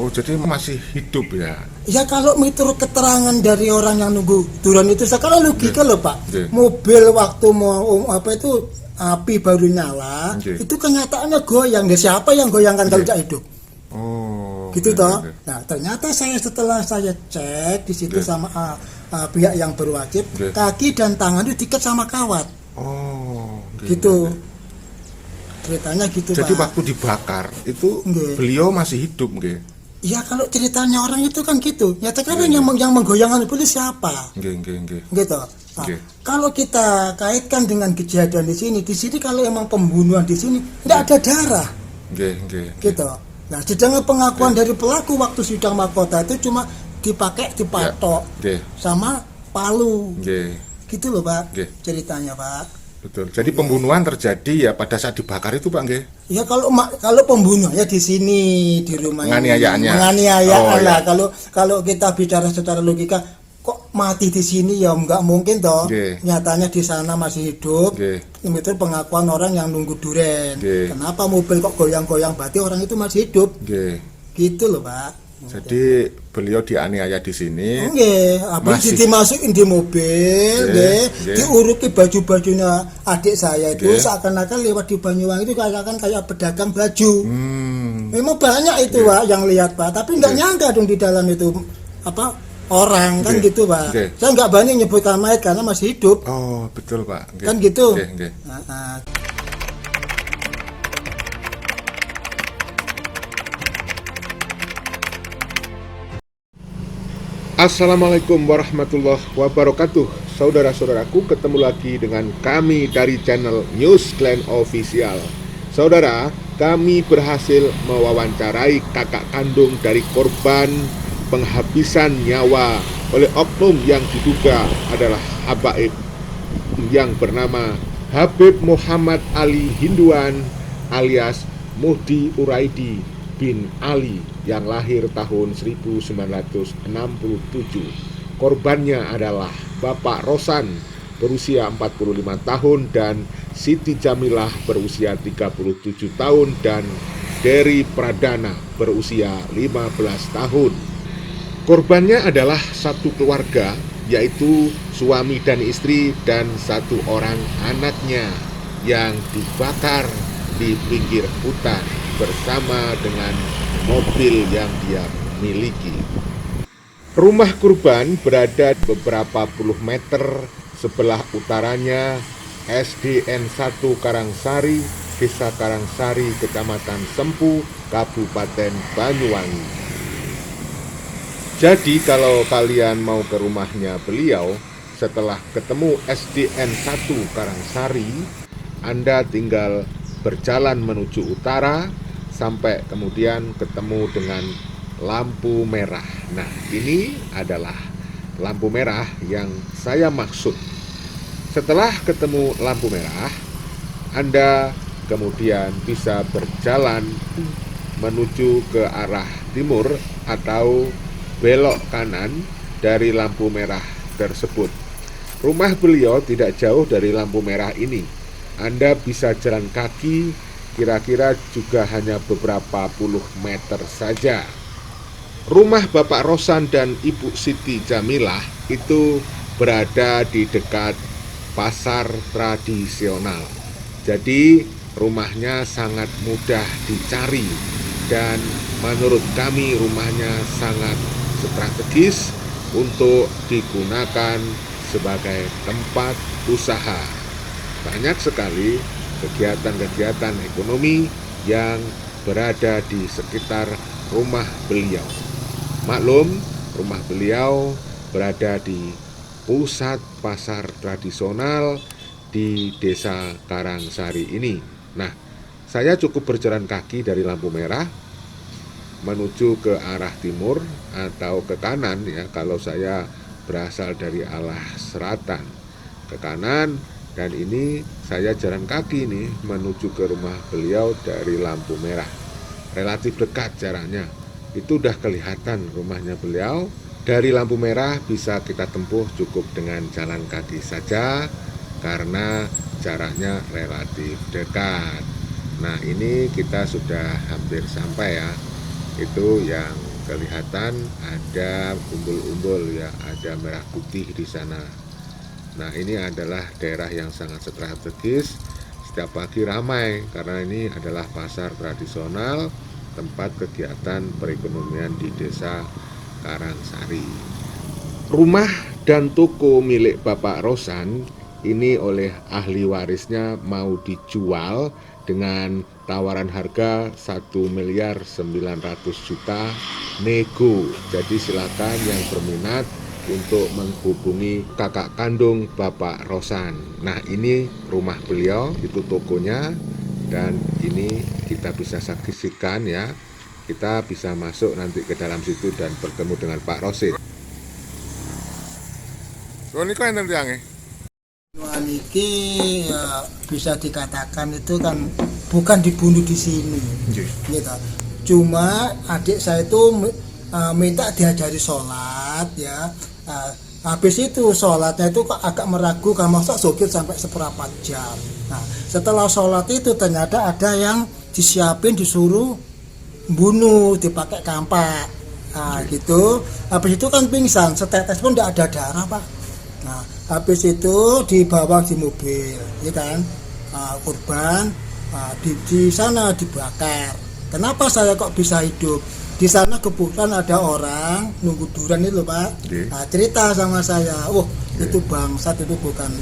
Oh, jadi masih hidup ya? Ya kalau menurut keterangan dari orang yang nunggu duran itu sekarang logika loh Pak. Nggih. Mobil waktu mau apa itu api baru nyala, Nggih. itu kenyataannya goyang. Nah, siapa yang goyangkan kalau Nggih. tidak hidup? Oh, Gitu nggih, toh. nggih. Nah, ternyata setelah saya cek di situ Nggih. sama pihak yang berwajib, Nggih. kaki dan tangan itu diikat sama kawat. Oh, nggih, Gitu. nggih. Ceritanya gitu Jadi Pak. waktu dibakar itu Nggih. beliau masih hidup, nggih. Ya kalau ceritanya orang itu kan gitu. Ya sekarang Nggih, yang menggoyangkan itu siapa? Nggih, nggih, nggih. Gitu. Nah, Nggih. kalau kita kaitkan dengan kejadian di sini kalau emang pembunuhan di sini tidak ada darah, Nggih, nggih. gitu. Nah, sedangkan pengakuan dari pelaku waktu sidang mahkota itu cuma dipakai dipatok Nggih. sama palu, Nggih. gitu loh Pak. Nggih. Ceritanya Pak. Betul. Jadi pembunuhan terjadi ya pada saat dibakar itu, Pak, nggih. Ya kalau pembunuh ya di sini di rumah ini. Penganiayaannya. Menganiaya Oh, lah. ya. Kalau kita bicara secara logika, kok mati di sini ya nggak mungkin toh. Nggih. Nyatanya di sana masih hidup. Nggih. Itu pengakuan orang yang nunggu duren. Nggih. Kenapa mobil kok goyang-goyang? Berarti orang itu masih hidup. Nggih. Gitu loh Pak. Jadi beliau dianiaya di sini. Nggih, habis Masih. dimasukin di mobil, Nggih, nggih, nggih. diuruti baju-bajunya adik saya itu Nggih. seakan-akan lewat di Banyuwangi itu kayak pedagang baju. Memang banyak itu Nggih. Pak yang lihat Pak, tapi nggak Nggih. nyangka dong di dalam itu apa orang kan Nggih. gitu Pak. Nggih. Saya nggak berani nyebutkan mayat karena masih hidup, Oh, betul, Pak. Nggih. kan gitu. Nggih, nggih. Nah. Assalamualaikum warahmatullahi wabarakatuh. Saudara-saudaraku, ketemu lagi dengan kami dari channel News Clan Official. Saudara, kami berhasil mewawancarai kakak kandung dari korban penghabisan nyawa oleh oknum yang diduga adalah habaib yang bernama Habib Muhammad Ali Hinduan alias Muhdi Uraidi bin Ali yang lahir tahun 1967. Korbannya adalah Bapak Rosan berusia 45 tahun dan Siti Jamilah berusia 37 tahun dan Dery Pradana berusia 15 tahun. Korbannya adalah satu keluarga, yaitu suami dan istri dan satu orang anaknya yang dibakar di pinggir hutan bersama dengan mobil yang dia miliki. Rumah korban berada beberapa puluh meter sebelah utaranya SDN 1 Karangsari, Desa Karangsari, Kecamatan Sempu, Kabupaten Banyuwangi. Jadi kalau kalian mau ke rumahnya beliau, setelah ketemu SDN 1 Karangsari, Anda tinggal berjalan menuju utara sampai kemudian ketemu dengan lampu merah. Nah, ini adalah lampu merah yang saya maksud. Setelah ketemu lampu merah, Anda kemudian bisa berjalan menuju ke arah timur atau belok kanan dari lampu merah tersebut. Rumah beliau tidak jauh dari lampu merah ini. Anda bisa jalan kaki, kira-kira juga hanya beberapa puluh meter saja. Rumah Bapak Rosan dan Ibu Siti Jamilah itu berada di dekat pasar tradisional. Jadi rumahnya sangat mudah dicari dan menurut kami rumahnya sangat strategis untuk digunakan sebagai tempat usaha. Banyak sekali kegiatan-kegiatan ekonomi yang berada di sekitar rumah beliau. Maklum, rumah beliau berada di pusat pasar tradisional di Desa Karangsari ini. Nah, saya cukup berjalan kaki dari lampu merah menuju ke arah timur atau ke kanan ya, kalau saya berasal dari arah selatan ke kanan, dan ini saya jalan kaki nih menuju ke rumah beliau dari lampu merah. Relatif dekat jaraknya. Itu udah kelihatan rumahnya beliau. Dari lampu merah bisa kita tempuh cukup dengan jalan kaki saja karena jaraknya relatif dekat. Nah, ini kita sudah hampir sampai ya. Itu yang kelihatan ada umbul-umbul ya, ada merah putih di sana. Nah, ini adalah daerah yang sangat strategis. Setiap pagi ramai karena ini adalah pasar tradisional, tempat kegiatan perekonomian di Desa Karangsari. Rumah dan toko milik Bapak Rosan ini oleh ahli warisnya mau dijual dengan tawaran harga 1.900.000.000 nego. Jadi silakan yang berminat untuk menghubungi kakak kandung Bapak Rosan. Nah, ini rumah beliau, itu tokonya, dan ini kita bisa saksikan ya. Kita bisa masuk nanti ke dalam situ dan bertemu dengan Pak Rosid. So, ini kan yang Niki ya bisa dikatakan itu kan bukan dibunuh di sini, gitu. Cuma adik saya itu minta diajari sholat ya. Habis itu sholatnya itu agak meragu kan masa sogit sampai seperempat jam. Nah, setelah sholat itu ternyata ada yang disiapin disuruh bunuh dipakai kampak. Nah, gitu. Habis itu kan pingsan, setetes pun tidak ada darah, Pak. Nah, habis itu dibawa di mobil, ya kan, korban di sana dibakar. Kenapa saya kok bisa hidup? Di sana kebetulan ada orang nunggu durian itu, Pak. Nah, cerita sama saya, itu bangsat, itu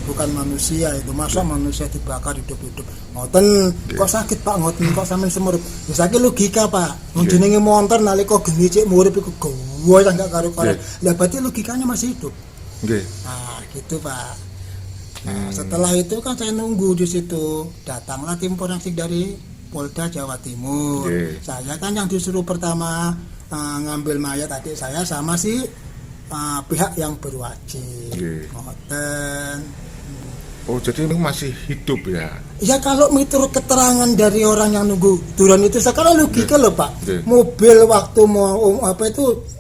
bukan manusia itu, masa manusia dibakar hidup-hidup. Ngoten, kok sakit Pak, ngoten kok sampean semurip. Ya sakit logika Pak. Wong jenenge montor nalika geni cek murip iku gowo yang gak karo-karo. Lah berarti logikanya masih hidup. Nah, gitu Pak. Nah, setelah itu kan saya nunggu di situ. Datanglah tim forensik dari Polda Jawa Timur. Saya kan yang disuruh pertama ngambil mayat adik saya sama si pihak yang berwajib. Ngoten. Oh, jadi ini masih hidup ya? Ya kalau menurut keterangan dari orang yang nunggu durian itu sekarang logika loh Pak. Mobil waktu mau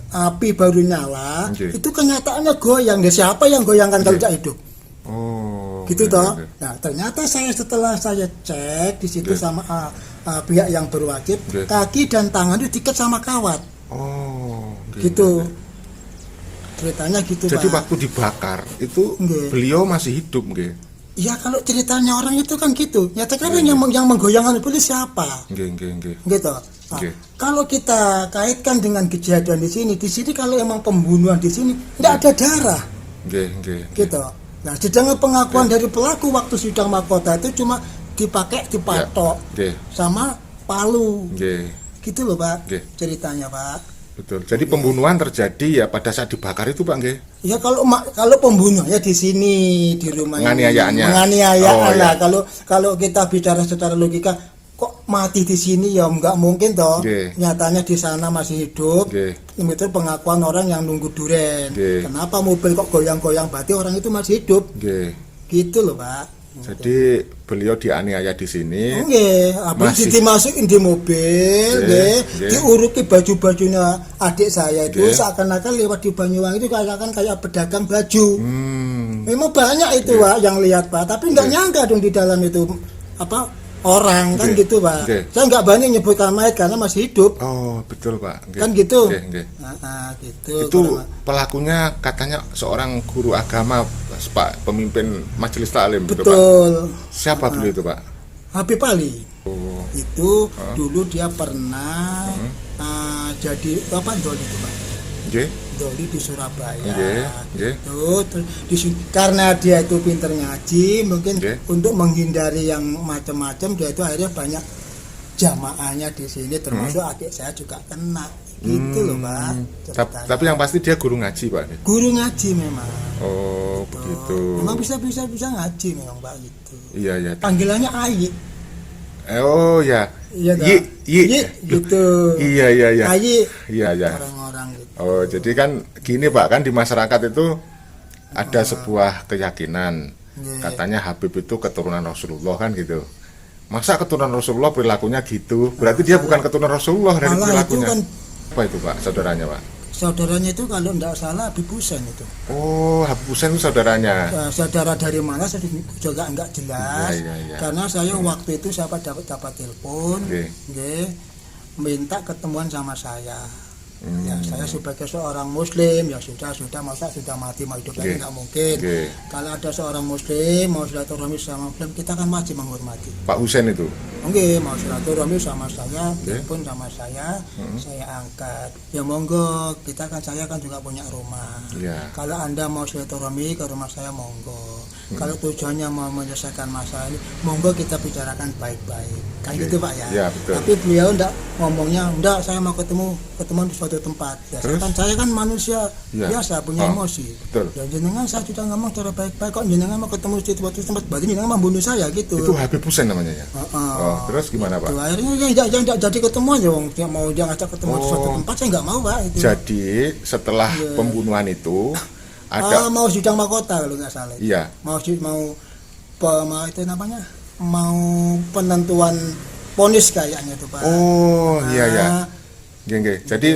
api baru nyala, itu kenyataannya goyang. Siapa yang goyangkan kalau tidak hidup? Oh, gitu toh. Nah, ternyata setelah saya cek di situ sama pihak yang berwajib, kaki dan tangan itu diikat sama kawat. Oh, gitu. Ceritanya gitu, jadi Pak. waktu dibakar itu beliau masih hidup, nggih? Ya kalau ceritanya orang itu kan gitu. Ya sekarang yang menggoyangkan itu siapa? Nggih. Gitu. Nah, kalau kita kaitkan dengan kejadian di sini kalau emang pembunuhan di sini tidak ada darah. Gitu. Nah, sedangkan pengakuan dari pelaku waktu sidang mahkota itu cuma dipatok sama palu. Gitu loh Pak. Ceritanya Pak. Betul. Jadi pembunuhan terjadi ya pada saat dibakar itu Pak, nggih? Ya kalau pembunuh ya di sini di rumah Penganiayaannya. Lah kalau kita bicara secara logika kok mati di sini ya nggak mungkin toh. Nyatanya di sana masih hidup. Itu pengakuan orang yang nunggu duren. Kenapa mobil kok goyang-goyang, berarti orang itu masih hidup. Gitu loh Pak. Jadi beliau dianiaya di sini. Habis dimasukin di mobil, diuruki baju-bajunya adik saya itu seakan-akan lewat di Banyuwangi itu kayak pedagang baju. Memang banyak itu Pak yang lihat Pak, tapi nggak nyangka dong di dalam itu orang kan gitu Pak. Saya nggak berani nyebutkan mayat karena masih hidup. Oh betul Pak. Kan gitu. Gitu. Itu pelakunya katanya seorang guru agama, Pak, pemimpin majelis taklim. Betul. Pak. Siapa beliau itu Pak? Habib Ali. Itu dulu dia pernah jadi doli itu Pak. Doli di Surabaya. Gitu. Karena dia itu pinter ngaji, mungkin untuk menghindari yang macam-macam dia itu akhirnya banyak jamaahnya di sini, termasuk adik saya juga kena. Gitu loh Pak. Tapi yang pasti dia guru ngaji Pak. Guru ngaji memang. Oh gitu. Begitu. Memang bisa ngaji memang Pak gitu. Iya. Panggilannya Ayi. Oh ya. Iya gitu. Iya. Ayi. Iya. Orang-orang gitu. Oh, jadi kan gini Pak, kan di masyarakat itu ada sebuah keyakinan. Katanya Habib itu keturunan Rasulullah kan gitu. Masa keturunan Rasulullah perilakunya gitu? Berarti dia bukan keturunan Rasulullah dari perilakunya. Itu kan, apa itu Pak, saudaranya Pak? Saudaranya itu kalau tidak salah Habib Husain itu. Oh, Habib Husain itu saudaranya. Saudara dari mana saya juga enggak jelas. Iya. Karena saya waktu itu dapat telepon, minta ketemuan sama saya. Ya, saya sebagai seorang muslim ya sudah masa sudah mati mau hidup lagi nggak mungkin. Kalau ada seorang muslim mau silaturahmi sama muslim, kita kan wajib menghormati. Pak Husein itu. Oke, mau silaturahmi sama saya, telepon sama saya angkat. Ya monggo, saya kan juga punya rumah. Kalau Anda mau silaturahmi ke rumah saya monggo. Kalau tujuannya mau menyelesaikan masalah ini, monggo kita bicarakan baik-baik. Kan gitu Pak ya. Ya, betul. Tapi beliau enggak ngomongnya, enggak saya mau ketemu di suatu tempat. Ya, saya kan manusia biasa punya emosi. Betul. Ya jenengan saya sudah ngomong cara baik-baik, kok jenengan mau ketemu di suatu tempat, berarti jenengan membunuh saya gitu. Itu Habib Husein namanya ya. Terus gimana Pak? Akhirnya enggak jadi ketemu aja, dia mau dia ngajak ketemu di suatu tempat, saya enggak mau Pak itu. Jadi setelah pembunuhan itu ada mau sidang mahkota kalau nggak salah. Iya. Mau itu namanya mau penentuan vonis kayaknya itu Pak. Iya. Jadi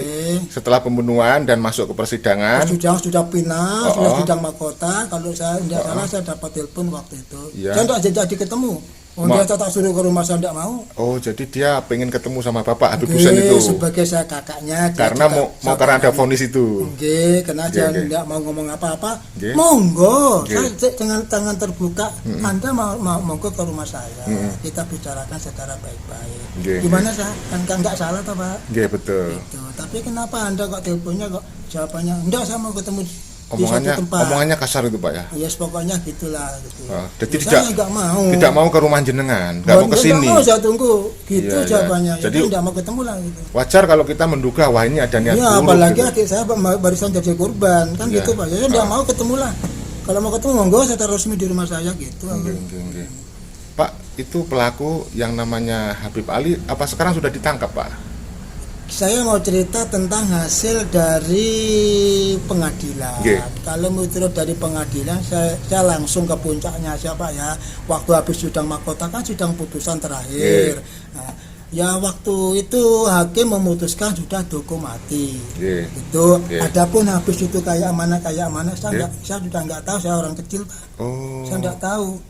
setelah pembunuhan dan masuk ke persidangan. Sudah final, sudah sidang mahkota. Kalau saya tidak salah saya dapat telepon waktu itu. Saya tidak jadi ketemu. Dia tak suruh ke rumah, saya tidak mau. Jadi dia pengen ketemu sama Bapak Habib Husein itu. Sebagai saya kakaknya. Karena mau karena ada vonis itu. Karena dia tidak mau ngomong apa-apa. Monggo, saya dengan tangan terbuka. Anda monggo ke rumah saya. Kita bicarakan secara baik-baik. Gimana saya? Kan nggak salah toh Pak? Betul. Gitu. Tapi kenapa Anda kok teleponnya kok jawabannya enggak, saya mau ketemu omongannya kasar itu Pak ya. Pokoknya gitulah gitu. Jadi tidak mau ke rumah jenengan, nggak mau ke sini. Mau saya tunggu gitu jawabannya. Jadi tidak mau ketemu lah gitu. Wajar kalau kita menduga wah ini ada niat buruk. Apalagi gitu. adik saya barusan jadi korban kan gitu Pak. Saya tidak mau ketemu lah. Kalau mau ketemu monggo secara resmi di rumah saya gitu. Pak, itu pelaku yang namanya Habib Ali apa sekarang sudah ditangkap Pak? Saya mau cerita tentang hasil dari pengadilan. Kalau menurut dari pengadilan, saya langsung ke puncaknya siapa ya. Waktu habis sidang mahkota kan sidang putusan terakhir. Ya waktu itu hakim memutuskan sudah hukum mati. Itu. Adapun habis itu kayak mana saya sudah nggak tahu. Saya orang kecil Pak. Saya nggak tahu.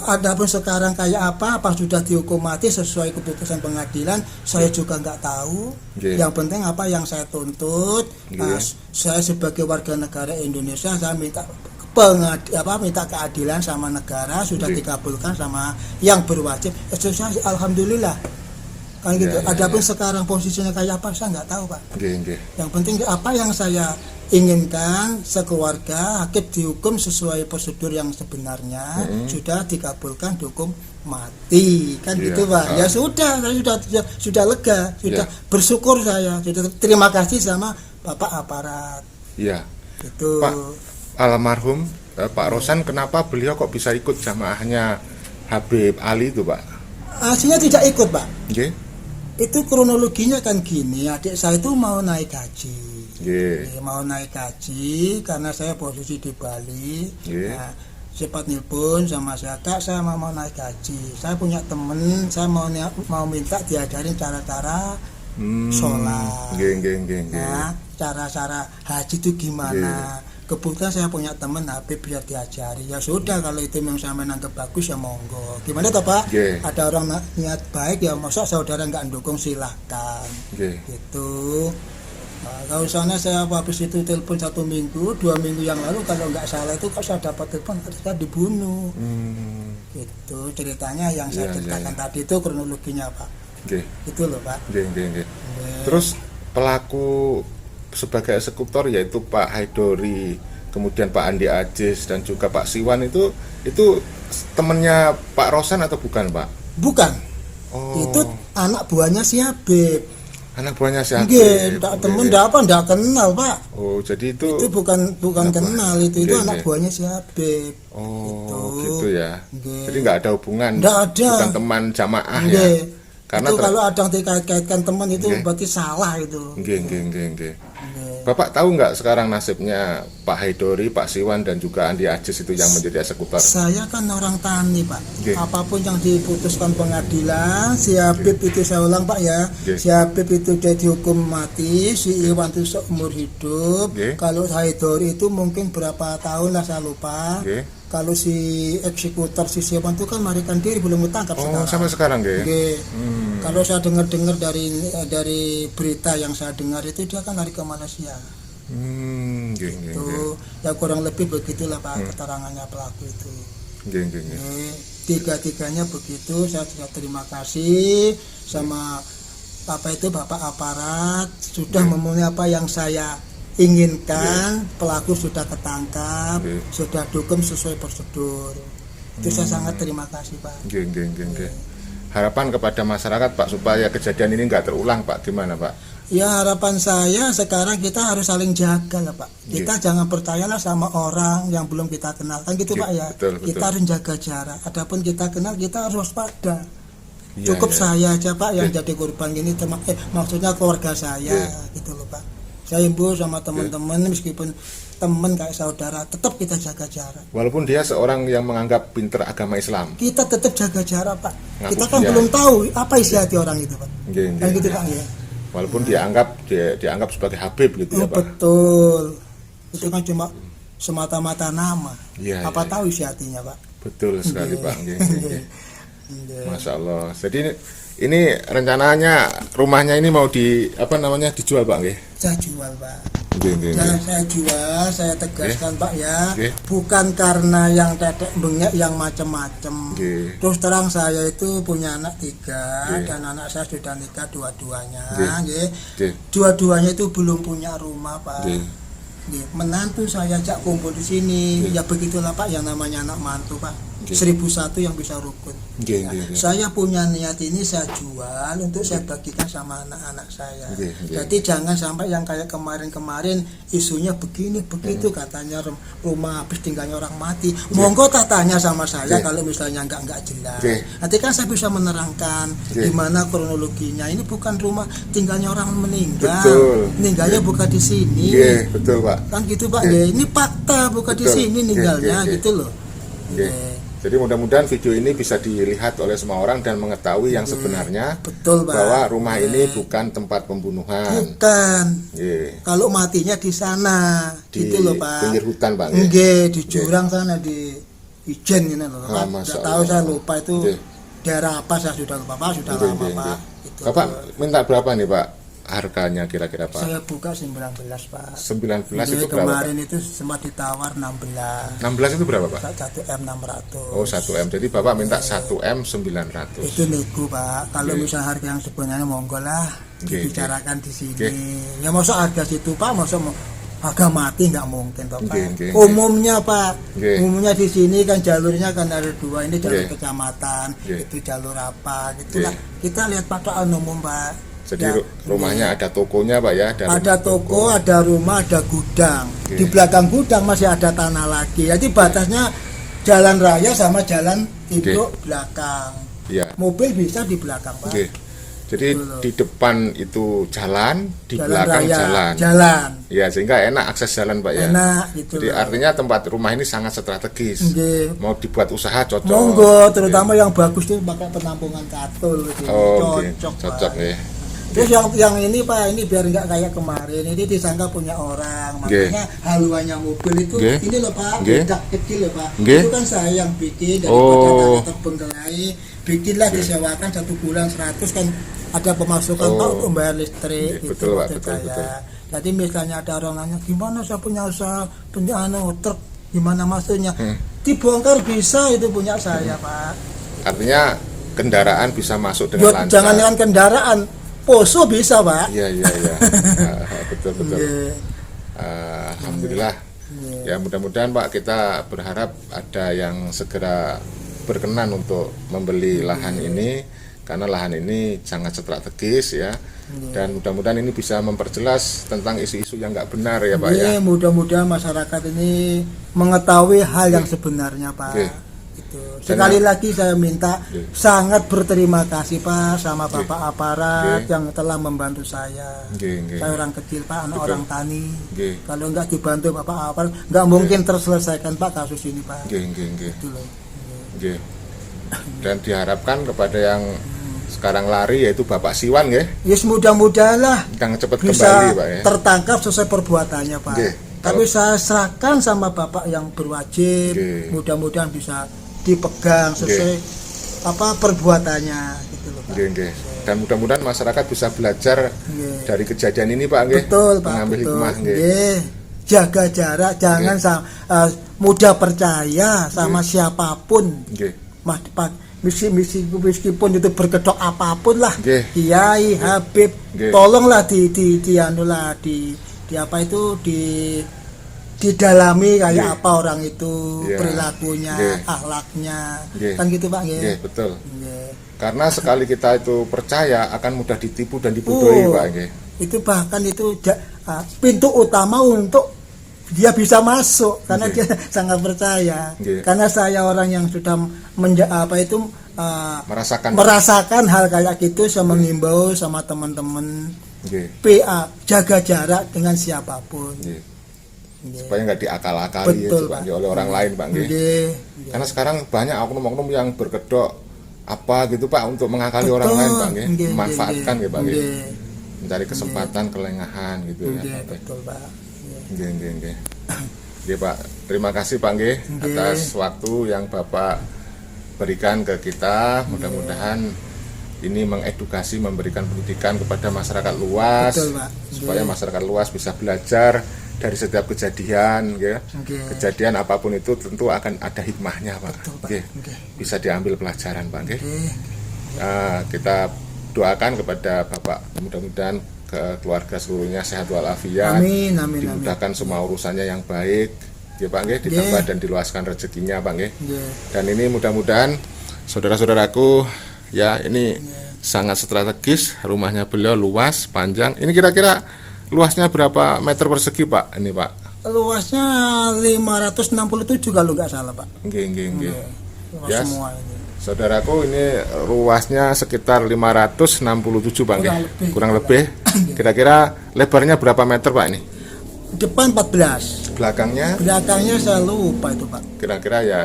Adapun sekarang kayak apa sudah dihukum mati sesuai keputusan pengadilan, saya juga nggak tahu. Yang penting apa yang saya tuntut, saya sebagai warga negara Indonesia, saya minta keadilan sama negara, sudah dikabulkan sama yang berwajib. Alhamdulillah. Kan gitu. Adapun sekarang posisinya kayak apa saya nggak tahu Pak. Yang penting apa yang saya inginkan sekeluarga hakim dihukum sesuai prosedur yang sebenarnya, sudah dikabulkan dihukum mati kan gitu Pak. Ya sudah, saya sudah lega, sudah bersyukur saya, sudah terima kasih sama Bapak aparat. Itu Pak almarhum Pak Rosan, kenapa beliau kok bisa ikut jamaahnya Habib Ali itu Pak? Aslinya tidak ikut Pak. Itu kronologinya kan gini, adik saya itu mau naik haji. Mau naik haji karena saya posisi di Bali. Sempat nelpon sama saya, Kak saya mau naik haji. Saya punya temen, saya mau minta diajarin cara-cara sholat. Cara-cara haji itu gimana. Kebetulan saya punya teman Habib biar diajari. Ya sudah, kalau itu memang saya menanggap bagus ya monggo. Gimana toh Pak? Ada orang niat baik ya, masa saudara nggak dukung silahkan. Gitu. Kalau sana saya habis itu telepon 1 minggu, 2 minggu yang lalu kalau nggak salah itu kok saya dapat telepon saya dibunuh. Gitu ceritanya yang saya ceritakan tadi itu kronologinya Pak. Itu loh Pak. Terus pelaku sebagai eksekutor yaitu Pak Haidori, kemudian Pak Andi Aziz dan juga Pak Siwan itu temannya Pak Rosan atau bukan Pak? Bukan. Itu anak buahnya si Habib. Anak buahnya si Habib. Temen enggak kenal Pak. Jadi itu bukan kenal itu anak buahnya si Habib. Gitu ya. Jadi nggak ada hubungan. Nggak ada. Bukan teman jamaah ya. Karena itu kalau ada yang dikait-kaitkan teman itu berarti salah itu. Bapak tahu nggak sekarang nasibnya Pak Haidori, Pak Siwan dan juga Andi Aziz itu yang menjadi eksekutor? Saya kan orang tani Pak. Apapun yang diputuskan pengadilan, si Habib itu saya ulang Pak ya. Si Habib itu dia dihukum mati, si Iwan itu seumur hidup. Kalau Haidori itu mungkin berapa tahun lah saya lupa. Kalau si eksekutor si Siapan itu kan melarikan diri, belum ditangkap sekarang. Sampai sekarang nggih. Nggih. Kalau saya dengar dari berita yang saya dengar itu dia kan lari ke Malaysia. Nggih. Itu ya kurang lebih begitulah Pak keterangannya pelaku itu. Nggih. Tiga-tiganya begitu. Saya juga terima kasih sama Bapak aparat sudah memenuhi apa yang saya inginkan. Pelaku sudah ketangkap, sudah dihukum sesuai prosedur. Itu saya sangat terima kasih Pak. Nggih. Harapan kepada masyarakat Pak supaya kejadian ini nggak terulang Pak, gimana Pak? Ya harapan saya sekarang kita harus saling jaga lah Pak. Kita jangan percayalah sama orang yang belum kita kenal kan gitu Pak ya. Betul. Kita harus jaga jarak. Adapun kita kenal kita harus waspada. Cukup saya aja Pak yang jadi korban gini, maksudnya keluarga saya gitu loh Pak. Saya himbau sama teman-teman meskipun teman kayak saudara, tetap kita jaga jarak. Walaupun dia seorang yang menganggap pinter agama Islam, kita tetap jaga jarak Pak. Ngaku Kita kan dia. belum tahu apa isi hati orang itu Pak. Kan gitu Pak ya. Walaupun dianggap sebagai Habib gitu ya Pak. Betul. Itu kan cuma semata-mata nama. Apa Iya. tahu isi hatinya Pak. Betul sekali Pak. Nggih. Masya Allah. Jadi ini rencananya rumahnya ini mau dijual Pak nggih? Saya jual Pak. Nggih. Saya jual, saya tegaskan Pak ya, Nggih. bukan karena yang tetek bengek yang macam-macam. Nggih. Terus terang saya itu punya anak 3 Nggih. dan anak saya sudah nikah dua-duanya. Nggih. Nggih. Dua-duanya itu belum punya rumah Pak. Nggih. Nggih. Menantu saya ajak kumpul di sini. Ya begitulah Pak yang namanya anak mantu Pak. Nggih. 1001 yang bisa rukun. Nggih. Saya punya niat ini saya jual untuk saya bagikan sama anak-anak saya. Nggih. Jadi jangan sampai yang kayak kemarin-kemarin isunya begini begitu katanya rumah habis tinggalnya orang mati. Monggo tak tanya sama saya kalau misalnya enggak jelas. Nanti kan saya bisa menerangkan gimana kronologinya. Ini bukan rumah tinggalnya orang meninggal. Betul. Meninggalnya bukan di sini. Betul Pak. Kan gitu Pak. Ini fakta bukan di sini meninggalnya gitu loh. Jadi mudah-mudahan video ini bisa dilihat oleh semua orang dan mengetahui yang sebenarnya. Betul Pak. Bahwa rumah ini bukan tempat pembunuhan. Bukan. Nggih. Kalau matinya di sana, Di gitu loh Pak. pinggir hutan Pak. Nggih, di jurang sana di Ijen ini loh Pak. Masya Nggak tahu Allah. saya lupa itu Nggih. daerah apa saya sudah lupa Pak, sudah Nggih, lama nggih, Pak. nggih. Itu. Bapak minta berapa nih Pak harganya kira-kira Pak? Saya buka 19 Pak. 19 Jadi itu berapa kemarin Pak? itu sempat ditawar 16. 16 itu berapa Pak? 1M 600. Oh 1M, jadi Bapak minta 1M 900. Itu nego Pak. Kalau Nggih. misalnya harga yang sebenarnya monggo lah Nggih, dibicarakan di sini. Nggih. Ya masuk harga situ Pak, masuk harga mati nggak mungkin toh Pak. Nggih. Umumnya Pak, Nggih. umumnya di sini kan jalurnya kan ada 2, ini jalur Nggih. kecamatan, Nggih. itu jalur apa, gitulah. Nggih. Kita lihat patokan umum Pak. Jadi Ya, rumahnya ada tokonya Pak ya? ada toko, ada rumah, ada gudang. Nggih. Di belakang gudang masih ada tanah lagi. Jadi batasnya jalan raya sama jalan itu Nggih. belakang. Iya. Mobil bisa di belakang Pak. Oke. Jadi di depan itu jalan, di Jalan belakang raya, jalan. jalan. Ya sehingga enak akses jalan Pak ya. Enak gitu. Jadi loh. artinya tempat rumah ini sangat strategis. Nggih. Mau dibuat usaha cocok. Monggo, terutama yang bagus itu pakai penampungan katul gitu. Oh, oke. Cocok, Cocok Pak. ya. Terus yang ini Pak, ini biar nggak kayak kemarin, ini disangka punya orang, Nggih. makanya haluannya mobil itu Nggih. ini loh Pak, Nggih. bedak kecil loh Pak. Nggih. Itu kan saya yang bikin daripada Oh. tanah terbengkelai, bikinlah disewakan 1 bulan 100 kan ada pemasukan Oh. Pak untuk bayar listrik Nggih, gitu betul, Pak, maksud betul, saya. betul. Jadi misalnya ada orang nanya gimana saya punya usaha punya truk, gimana maksudnya? Dibongkar bisa itu punya saya Pak. Artinya kendaraan bisa masuk dengan Buat lancar. jangan dengan kendaraan, poso bisa Pak. Iya. Betul. Nggih. Alhamdulillah. Ya mudah-mudahan Pak kita berharap ada yang segera berkenan untuk membeli lahan ini karena lahan ini sangat strategis ya. Dan mudah-mudahan ini bisa memperjelas tentang isu-isu yang nggak benar ya Pak ya. Mudah-mudahan masyarakat ini mengetahui hal yang sebenarnya Pak. Nggih. Gitu. Sekali lagi saya minta sangat berterima kasih Pak sama Bapak aparat yang telah membantu saya. Nggih. Saya orang kecil Pak, anak orang tani. Nggih. Kalau nggak dibantu Bapak aparat, nggak mungkin terselesaikan Pak kasus ini Pak. Nggih. Gitu loh. Nggih. Dan diharapkan kepada yang sekarang lari yaitu Bapak Siwan ya, Yes, mudah-mudahan lah yang cepat bisa kembali Pak ya. tertangkap sesuai perbuatannya Pak. Nggih. Tapi saya serahkan sama Bapak yang berwajib. Oke. Mudah-mudahan bisa dipegang sesuai perbuatannya gitu loh, Pak. Nggih, nggih. Dan mudah-mudahan masyarakat bisa belajar Nggih. dari kejadian ini, Pak, nggih. Betul, Pak. Mengambil Betul. hikmah, nggih. Nggih. Jaga jarak, jangan mudah percaya sama siapapun. Nggih. Meskipun itu berkedok apapun lah, Nggih. Kiai, Habib, Nggih. tolonglah di didalami kayak Nggih. apa orang itu, Iya. perilakunya, Nggih. akhlaknya, Nggih. kan gitu Pak. Nggih, betul. Nggih. Karena sekali kita itu percaya akan mudah ditipu dan dibodohi, Pak, nggih. Itu bahkan itu pintu utama untuk dia bisa masuk karena Nggih. dia sangat percaya. Nggih. Karena saya orang yang sudah merasakan hal kayak gitu, saya mengimbau sama teman-teman Nggih. PA jaga jarak dengan siapapun. Nggih. Nggih. Supaya nggak diakal-akali itu, Betul, Pak, Pak. nggih, oleh orang lain, Pak, nggih. Nggih. Karena sekarang banyak oknum-oknum yang berkedok apa gitu, Pak, untuk mengakali Betul. orang lain, Pak, nggih. Nggih, Memanfaatkan nggih, nggih, Pak, nggih. nggih. Mencari kesempatan kelengahan gitu ya, Nggih, Pak. betul Pak. Nggih. Nggih, nggih, nggih. Nggih, Pak. Terima kasih, Pak, nggih, Nggih. atas waktu yang Bapak berikan ke kita. Mudah-mudahan ini mengedukasi, memberikan pendidikan kepada masyarakat luas. Betul, Pak. Supaya Nggih. masyarakat luas bisa belajar dari setiap kejadian, ya. Nggih. Kejadian apapun itu tentu akan ada hikmahnya, Pak. Betul, Pak. Nggih. Nggih. Bisa diambil pelajaran, Pak, nggih. Nggih. Kita doakan kepada Bapak, mudah-mudahan ke keluarga seluruhnya sehat walafiat, Amin, amin, amin. dimudahkan semua urusannya yang baik, ya Pak nggih, ditambah dan diluaskan rezekinya, Pak nggih. Nggih. Dan ini mudah-mudahan saudara-saudaraku, ya ini sangat strategis, rumahnya beliau luas, panjang. Ini kira-kira luasnya berapa meter persegi, Pak? Ini, Pak. Luasnya 567 kalau nggak salah Pak. Nggih, nggih, nggih. Luas Ya, semua ini. saudaraku, ini luasnya sekitar 567, Pak nggih. Kurang lebih. Kurang lebih. Kira-kira lebarnya berapa meter, Pak ini? Depan 14, Belakangnya belakangnya saya lupa itu Pak. kira-kira ya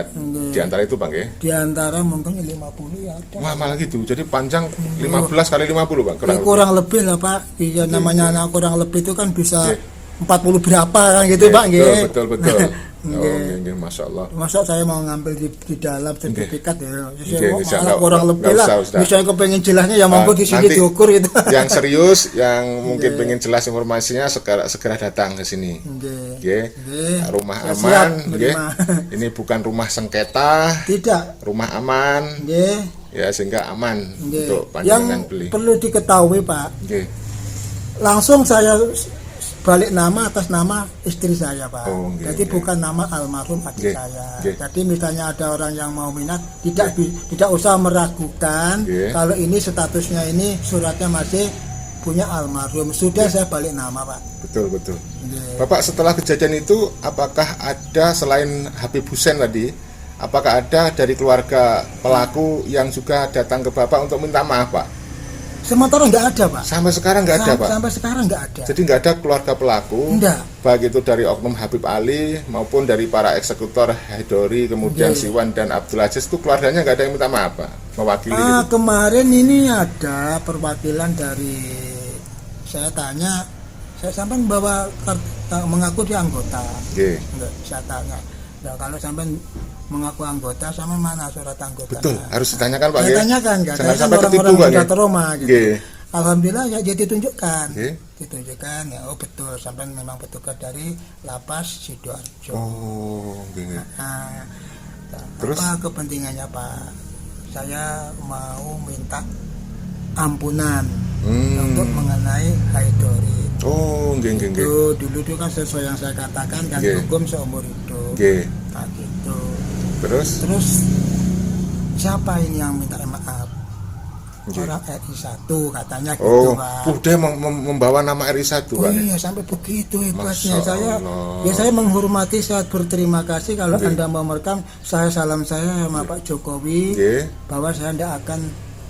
di antara itu, Pak nggih. Di antara mungkin 50 ya ada. Wah, malah gitu. Jadi panjang 15 kali 50, Pak. Ya, kurang lebih lah Pak. Iya namanya anak kurang lebih itu kan bisa Nggih. 40 berapa kan gitu Pak nggih. Betul, betul. Oh, Nggih. nggih, Masya Allah. Masa saya mau ngambil di dalam sertifikat ya. Nggih, Saya bisa, malah kurang nggak lebih lah. usah, Ustaz. Misalnya kepengen jelasnya ya monggo di sini Nanti diukur gitu. Yang serius, yang mungkin pengen jelas informasinya segera datang ke sini. Nggih. Nggih. Nggih. Rumah Saya aman, siap nggih. menerima. Ini bukan rumah sengketa, Tidak. rumah aman, Nggih. ya sehingga aman Nggih. untuk Yang panjenengan beli. perlu diketahui Pak, Nggih. langsung saya balik nama atas nama istri saya Pak. Oh, nggih, Jadi nggih. bukan nama almarhum adik Nggih, saya. nggih. Jadi misalnya ada orang yang mau minat, tidak usah meragukan Nggih. kalau ini statusnya ini suratnya masih punya almarhum. Sudah saya balik nama Pak. Betul, betul. Nggih. Bapak, setelah kejadian itu apakah ada selain Habib Hussein tadi, apakah ada dari keluarga pelaku yang juga datang ke Bapak untuk minta maaf, Pak? Sementara nggak ada Pak. Sampai sekarang nggak ada, Pak. Sampai sekarang nggak ada. Jadi nggak ada keluarga pelaku, Nggak. baik itu dari oknum Habib Ali maupun dari para eksekutor Haidori, kemudian Nggih. Siwan dan Abdul Aziz, itu keluarganya nggak ada yang minta maaf, Pak, mewakili gitu. Kemarin ini ada perwakilan dari, saya tanya, saya sampai bawa mengaku dia anggota. Nggih. Enggak, saya tanya. Nah, kalau sampai mengaku anggota, sama mana surat anggota? Betul, harus ditanyakan, Pak. Saya nggih. tanyakan, enggak. Jangan Saya kan sampai ketipu, orang-orang Pak. sudah nggih. trauma gitu. Nggih. Alhamdulillah ya jadi ditunjukkan. Nggih. Ditunjukkan ya, oh betul, sampai memang petugas dari Lapas Sidoarjo. Oh, nggih. Nah, Terus? apa kepentingannya Pak? Saya mau minta ampunan untuk mengenai Haidori. Oh, nggih, nggih, nggih. Dulu itu kan sesuai yang saya katakan kan Nggih. hukum seumur hidup. Nggih. Nah, gitu. Terus? Siapa ini yang minta maaf? Nggih. Orang RI 1 katanya gitu Oh, Pak. dia membawa nama RI1, Oh Pak. iya, sampai begitu hebatnya. Masya Saya Allah. ya saya menghormati, saya berterima kasih kalau Nggih. Anda mau merekam. Saya salam saya sama Pak Jokowi Nggih. bahwa saya tidak akan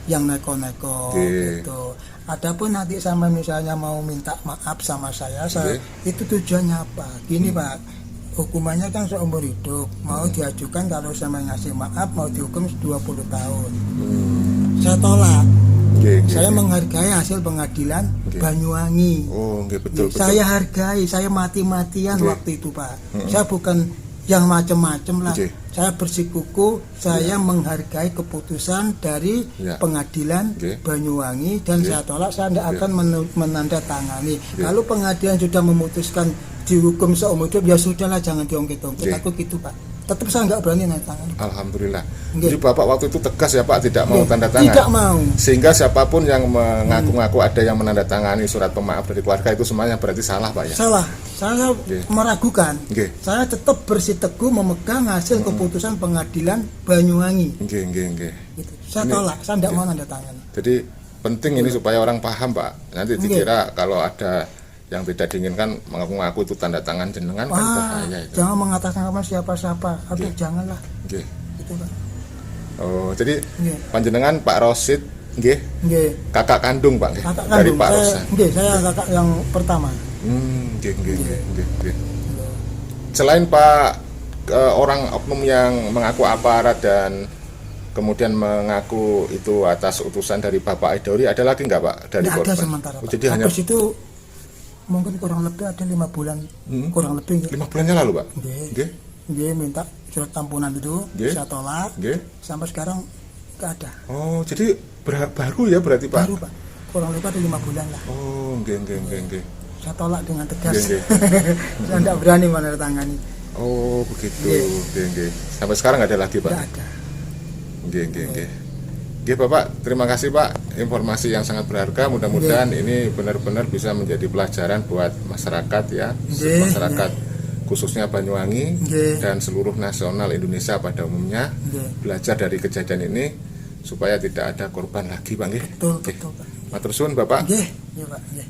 yang neko-neko Nggih. gitu. Adapun nanti sama misalnya mau minta maaf sama saya Nggih. itu tujuannya apa? Gini Pak, hukumannya kan seumur hidup. Mau diajukan kalau saya ngasih maaf mau dihukum 20 tahun. Saya tolak. Nggih, nggih, Saya nggih. menghargai hasil pengadilan Nggih. Banyuwangi. Oh, nggih, betul, betul. Saya hargai, saya mati-matian Nggih. waktu itu, Pak. Saya bukan yang macam-macam lah. Nggih. Saya bersikukuh, saya menghargai keputusan dari Ya. pengadilan Nggih. Banyuwangi dan Nggih. saya tolak. Saya tidak Nggih. akan menandatangani. Kalau pengadilan sudah memutuskan dihukum seumur hidup, ya sudahlah, jangan diungkit-ungkit. Nggih. Aku gitu, Pak. Tetap saya nggak berani nandatangani. Alhamdulillah. Nggih. Jadi Bapak waktu itu tegas ya Pak, tidak mau Nggih. tanda tangan. Tidak mau. Sehingga siapapun yang mengaku-ngaku ada yang menandatangani surat pemaaf dari keluarga itu semuanya berarti salah Pak ya. Salah. Saya Nggih. meragukan. Nggih. Saya tetap bersiteguh memegang hasil keputusan pengadilan Banyuwangi. Nggih, nggih, nggih. Gitu. Saya Ini- tolak. Saya tidak mau nandatangani. Jadi penting ini supaya orang paham Pak. Nanti Nggih. dikira kalau ada yang tidak diinginkan mengaku-ngaku itu tanda tangan jenengan kan Wah, bahaya itu. jangan mengatasnamakan siapa-siapa. Aduh, janganlah. Nggih. Gitu, Pak. Oh, jadi Nggih. panjenengan Pak Rosid nggih, Nggih. kakak kandung Pak nggih, Kakak dari kandung. Pak Saya, Rosa. nggih, saya kakak yang pertama. Nggih, nggih, nggih, nggih, nggih. Selain Pak orang oknum yang mengaku aparat dan kemudian mengaku itu atas utusan dari Bapak Aidori, ada lagi nggak Pak dari Tidak ada korban? sementara, Oh, Pak. jadi hanya Habis itu mungkin kurang lebih ada 5 bulan. Kurang lebih. Nggih. 5 bulannya lalu Pak? Nggih. Nggih, Nggih, minta surat tampunan itu. Nggih. Saya tolak. nggih. Sampai sekarang nggak ada. Oh, jadi baru ya berarti Pak? Baru, Pak. Kurang lebih ada 5 bulan lah. Oh, nggih, nggih, nggih, nggih. Saya tolak dengan tegas. Nggih, Saya tidak berani menandatangani. Oh, begitu. Nggih. Nggih, nggih. Sampai sekarang nggak ada lagi Pak? Tidak ada. Nggih, nggih, nggih. Nggih Bapak, terima kasih Pak, informasi yang sangat berharga. Mudah-mudahan ini benar-benar bisa menjadi pelajaran buat masyarakat ya, Nggih, masyarakat khususnya Banyuwangi Nggih. dan seluruh nasional Indonesia pada umumnya, Nggih. belajar dari kejadian ini supaya tidak ada korban lagi Pak nggih. Betul, Nggih. betul, Pak. Matur suwun Bapak. Nggih, iya, Pak. Nggih.